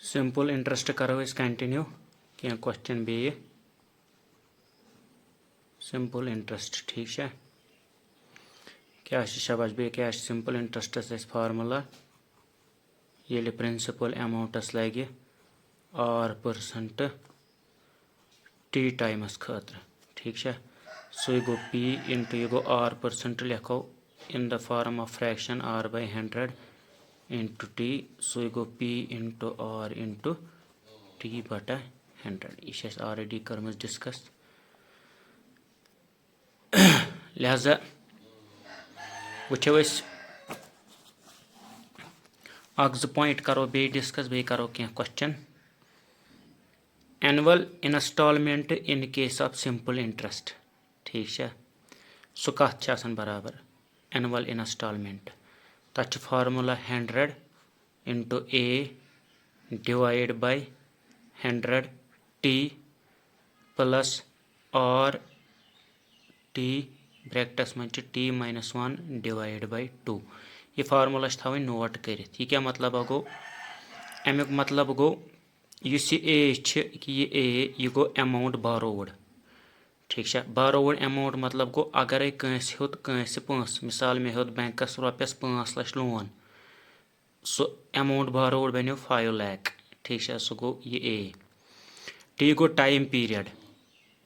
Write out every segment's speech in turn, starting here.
Simple interest करो continue क्या question बे simple interest ठीक है क्या शाबाश बे क्या सिंपल इंटरेस्टस फार्मूला ये प्रिंसिपल अमाउंटस लगे R% T टाइमस खतर ठीक है सो गो P इंटू ये गो R% लिखो in the form of fraction R/100 into T so go P into R into T/100 यह ऑलरेडी कर्म डिस्कस लिहाजा वो अ पॉइंट करो बे डिस्कस बे करो क्या question annual instalment in case of simple interest ठीक है सो कत बराबर एनुअल इंस्टॉलमेंट तथ formula 100 into A divide by 100 T plus R T brackets में T -1 डिवाइड बाय 2 ये फार्मूला थवन नोट कर क्या मतलब गो अमुक मतलब गो इस ये A गो अमाउंट बारोड ठीक है बारोड अमाउंट मतलब गो अगर कंस हेत कंस पांच मिसाल मे हेत बैंकस रुपयस 5 लाख लोन सो अमाउंट बारोड बनो 5 लाख ठीक है सो गो ये A T गो टाइम पीरियड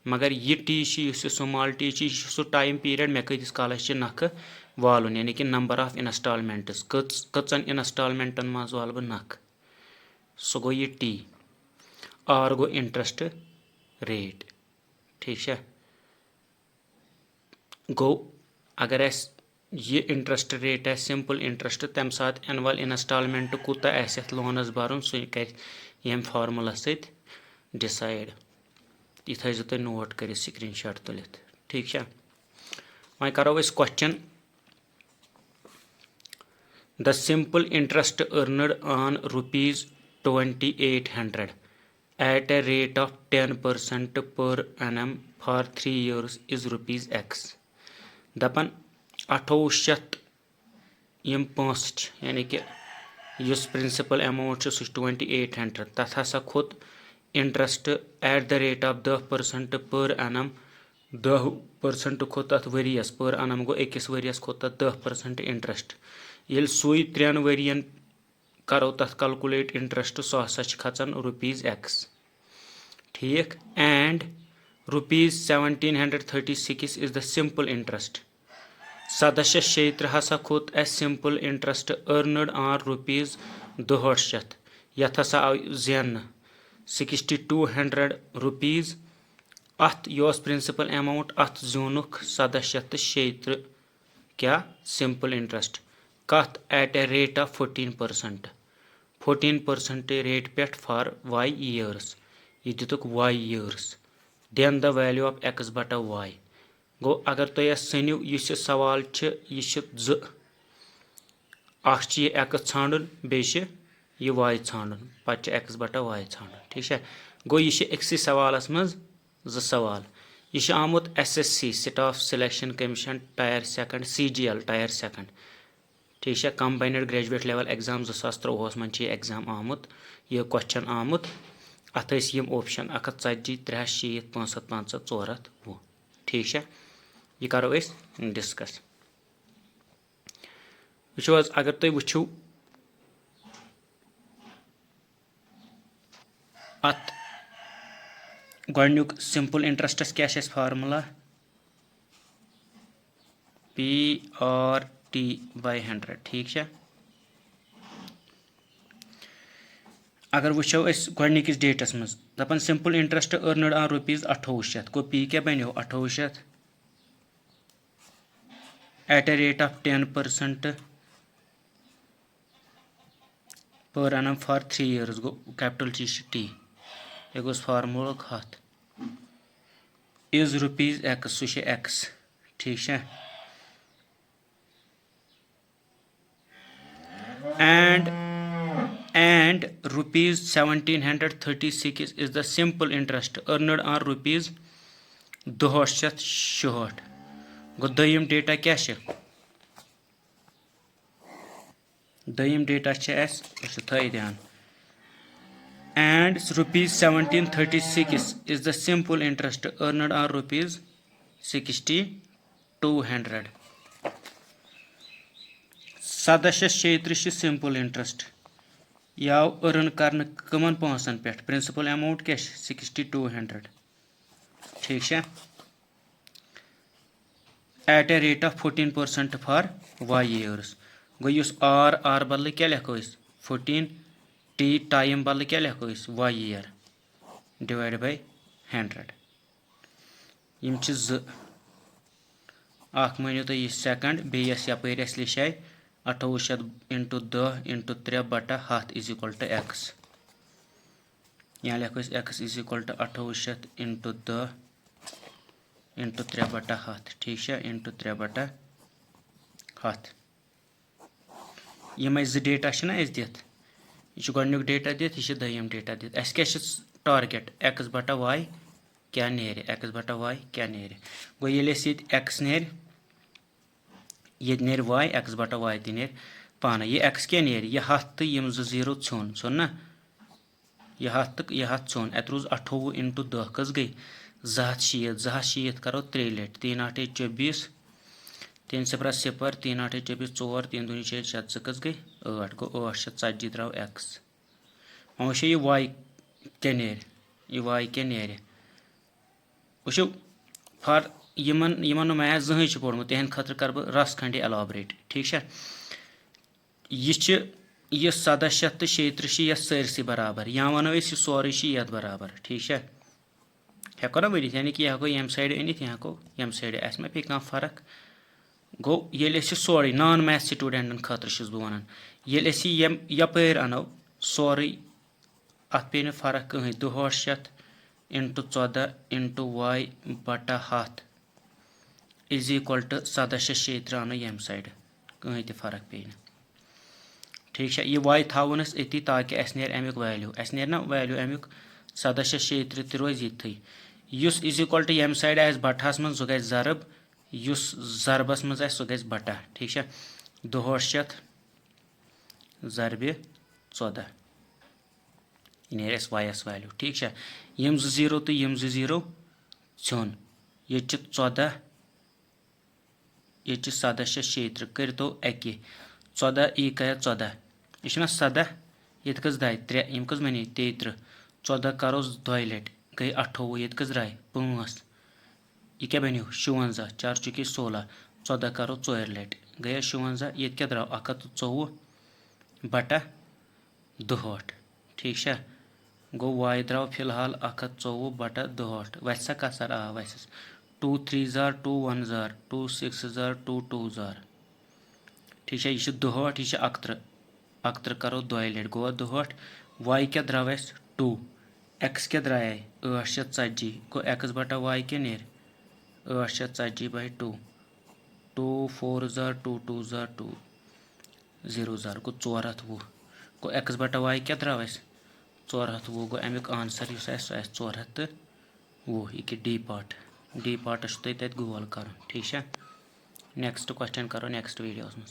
मगर ये टी स्मॉल टी सो टाइम पीरियड मे कतिस कालस नख वालुन यानी कि नंबर ऑफ इंस्टॉलमेंट्स कचन इंस्टॉलमेंटन मज वाल बह नख सो गो ये T R गो इंटरेस्ट रेट ठीक है गो अगर ये इंटरेस्ट रेट है सिंपल इंटरेस्ट तम सात एनुअल इंस्टॉलमेंट कूत लोनस भरुन सह कर फार्मूला सत डिसाइड यह थो तुम नोट कर स्क्रीन शॉट तुलित ठीक है वह करो question the simple interest earned on ₹2800 at a rate of 10% per annum for 3 years is ₹X दपन 2800 यम पांच यानी कि युस प्रिंसिपल अमाउंट सह 2800 तथ हसा Khot interest at the rate of 10% पर annum 10% खोत तथ वरियस पर annum गो अकिस वरियस खोत तथ 10% इंटरेस्ट ये सुई 3 वरियन करो तथ कैलकुलेट इंटरेस्ट सो हसा खचान ₹X ठीक and ₹1736 is the simple interest 1736 हसा Khot simple interest earned on ₹200 यथ हसा आव जेन ₹6200 अत यह प्रिंसिपल अमाउंट अत जूनुख 1736 क्या सिंपल इंटरेस्ट कत at a rate of 14% rate पे फॉर Y years यह दितुक Y years then the value of X/Y गो अगर तुम सनिव इस सवाल यह X छान बे Y छान पे X/Y छान ठीक है गो यह अक्सी सवालस मज सवाल यह आमुत SSC staff selection commission tyre 2 CGL tyre 2 ठीक है कंबाइंड ग्रेजुएट लेवल एग्जाम 2023 मन एग्जाम आमुत यह क्वेश्चन आमुत अत ऑप्शन 140 360 550 400 ठीक है यह करो डिस्कस वो अगर तुम वो अत गोडनुक सिंपल इंटरेस्टस क्या फार्मूला PR/T/100 ठीक है अगर वो गोडनिकिस डेटस मज दपन सिंपल इंटरेस्ट अर्नड ऑन ₹2800 गो P क्या बनो 2800 एट ए रेट ऑफ 10% पर annum for 3 years go capital T यह गोस फार्मूला खत इज ₹X सह X ठीक है and ₹1736 is the simple interest earned on ₹260 गो दयम डेटा क्या दयम डेटा थो ध्यान and rupees 1736 is the simple interest earned on rupees 6200. 1736 simple interest याव अर्न करने कमन पोंसन पे प्रिंसिपल अमाउंट क्या 6200 ठीक है at a rate of 14% for Y years गो आर बदल क्या लिखो 14 टी टाइम बदल क्या लिखो वाई ईयर डिवाइड बाय 100 यम मानो तुम सेकंड बेस यपर लिखे 2800 इंटू 10 इंटू 3 बटा 10 इज इक्वल टू एक्स यहाँ लिखो x is equal to 2800 into 10 into 3 बटा 10 ठीक है इंटू 3 बटा 10 यम डेटा दित यह गोडनुक डेटा दित यह दयम डेटा दित अस क्या टारगेट एक्स बटा वाई क्या नेर एक्स बटा वाई क्या नेर गो ये एक्स नेर ये नेर वाई एक्स बटा वाई ती नेर पाना ये एक्स क्या नेर यह 10 तो यम 0 छुन ना यह 10 तो यह 10 छुन अत रोज 28 इंटू 10 कस गई 260 करो 3 लट 3 8 24 3 0 0 3 8 24 4 3 2 6 7 कस गई 8 गो 840 द्राव एक्स वो ये वाई क्या नेर ये वाई क्या नेर वो फॉर यमन मैथ जहन पोर्मुत तहद खतर कर बह रस खंड एलाबरेट ठीक है यह 1736 ये सरसी बराबर या वनो यह सोरे ये बराबर ठीक है हेको ना वन यानी कि हेको यम साइड अनित हेको यम साइड अस मा पे कह फर्क गो ये सोरे नॉन मैथ स्टूडेंटन खतर बह वन ये यपर अनो सोरे अत पे फर्क कहीं 200 इंटू 14 इंटू वाई बटा 10 इज इक्वल टू 1736 अनो यम साइड कहीं तो फर्क पे ठीक है यह वाई थवन अति ताकि अस नेर अमुक वैल्यू अस नेर ना वैल्यू अमुक 1736 तो रोज ये इज इक्वल टू यम साइड आस बटहस मन सह गरब जरबस मज सह ग बटा ठीक है 200 ज़रबे 14 यह वायस वैल्यू ठीक है यम 0 तो यम 0 छुन ये 14 ये 1736 कर तो अकी 14 ई क्या 14 यह 17 ये कस दाय 3 यम कस बन 33 14 करो 2 लट गई 28 ये कस द्राय 5 यह क्या बनो 56 4 चुकी 16 14 करो 4 लट गया 56 ये क्या द्राव 124 बटा 2 ठीक है गो वाई द्राव फिलहाल 124 बटा 2 वसा कसर आ वसस 2 3 जार 2 1 जार 2 6 जार 2 2 जार ठीक है यह 2 यह 11 करो 2 लट गो 2 वाई क्या द्राव 2 एक्स क्या द्राय 840 गो एक्स बटा वाई क्या नेर 840 बाय 2 2 4 जार 2 2 जार 2 0 जार गो 420 गो एक्स बटा वाई क्या द्राव 420 गो अमुक आंसर 420 यह डी पार्ट तुम गोल कर ठीक है नेक्स्ट क्वेश्चन करो नेक्स्ट वीडियो में।